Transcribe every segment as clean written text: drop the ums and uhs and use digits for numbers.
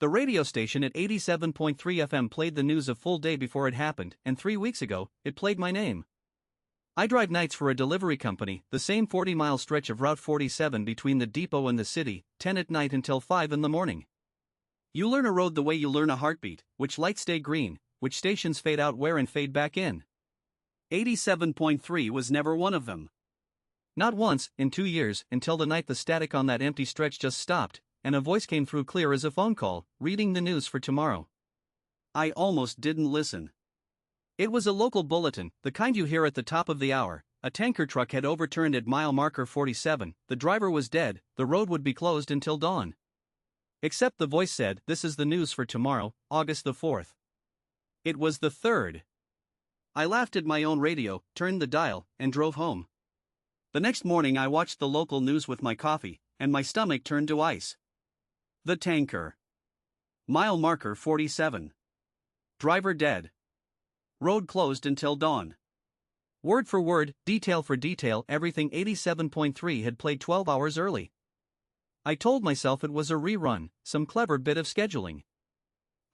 The radio station at 87.3 FM played the news a full day before it happened, and 3 weeks ago, it played my name. I drive nights for a delivery company, the same 40-mile stretch of Route 47 between the depot and the city, 10 at night until 5 in the morning. You learn a road the way you learn a heartbeat, which lights stay green, which stations fade out where and fade back in. 87.3 was never one of them. Not once, in 2 years, until the night the static on that empty stretch just stopped, and a voice came through clear as a phone call, reading the news for tomorrow. I almost didn't listen. It was a local bulletin, the kind you hear at the top of the hour. A tanker truck had overturned at mile marker 47, the driver was dead, the road would be closed until dawn. Except the voice said, "This is the news for tomorrow, August the 4th. It was the 3rd. I laughed at my own radio, turned the dial, and drove home. The next morning I watched the local news with my coffee, and my stomach turned to ice. The tanker. Mile marker 47. Driver dead. Road closed until dawn. Word for word, detail for detail, everything 87.3 had played 12 hours early. I told myself it was a rerun, some clever bit of scheduling.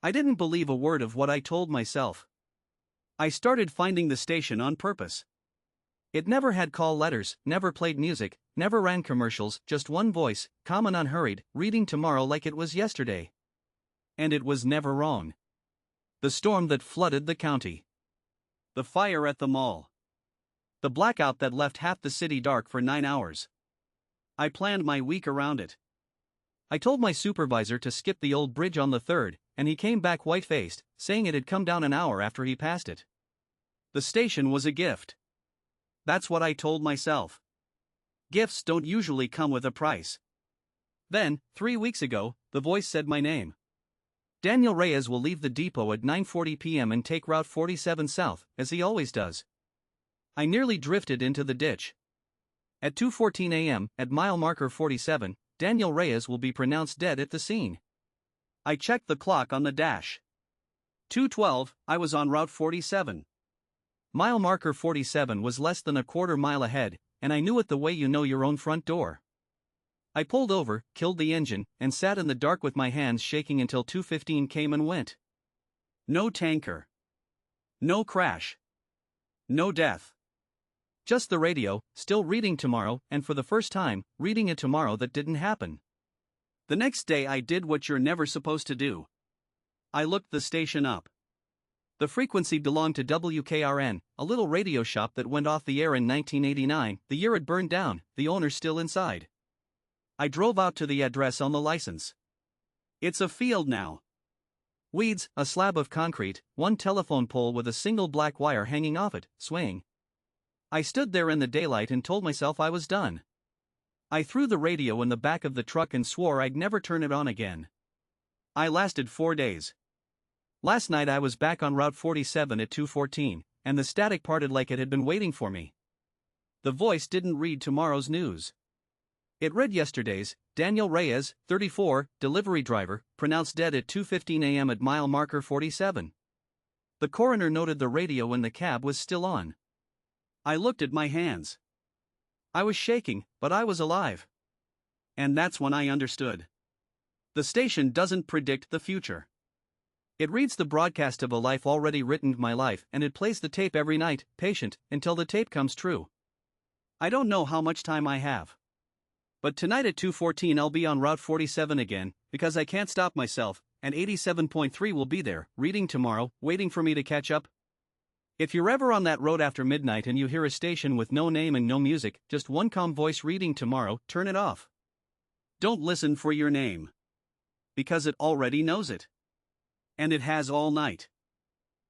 I didn't believe a word of what I told myself. I started finding the station on purpose. It never had call letters, never played music, never ran commercials, just one voice, calm and unhurried, reading tomorrow like it was yesterday. And it was never wrong. The storm that flooded the county. The fire at the mall. The blackout that left half the city dark for 9 hours. I planned my week around it. I told my supervisor to skip the old bridge on the 3rd, and he came back white-faced, saying it had come down an hour after he passed it. The station was a gift. That's what I told myself. Gifts don't usually come with a price. Then, 3 weeks ago, the voice said my name. Daniel Reyes will leave the depot at 9:40 p.m. and take Route 47 south, as he always does. I nearly drifted into the ditch. At 2:14 a.m., at mile marker 47, Daniel Reyes will be pronounced dead at the scene. I checked the clock on the dash. 2:12, I was on Route 47. Mile marker 47 was less than a quarter mile ahead, and I knew it the way you know your own front door. I pulled over, killed the engine, and sat in the dark with my hands shaking until 2:15 came and went. No tanker. No crash. No death. Just the radio, still reading tomorrow, and for the first time, reading a tomorrow that didn't happen. The next day I did what you're never supposed to do. I looked the station up. The frequency belonged to WKRN, a little radio shop that went off the air in 1989, the year it burned down, the owner still inside. I drove out to the address on the license. It's a field now. Weeds, a slab of concrete, one telephone pole with a single black wire hanging off it, swaying. I stood there in the daylight and told myself I was done. I threw the radio in the back of the truck and swore I'd never turn it on again. I lasted 4 days. Last night I was back on Route 47 at 2:14, and the static parted like it had been waiting for me. The voice didn't read tomorrow's news. It read yesterday's. Daniel Reyes, 34, delivery driver, pronounced dead at 2:15 a.m. at mile marker 47. The coroner noted the radio in the cab was still on. I looked at my hands. I was shaking, but I was alive. And that's when I understood. The station doesn't predict the future. It reads the broadcast of a life already written, my life, and it plays the tape every night, patient, until the tape comes true. I don't know how much time I have. But tonight at 2:14 I'll be on Route 47 again, because I can't stop myself, and 87.3 will be there, reading tomorrow, waiting for me to catch up. If you're ever on that road after midnight and you hear a station with no name and no music, just one calm voice reading tomorrow, turn it off. Don't listen for your name. Because it already knows it. And it has all night.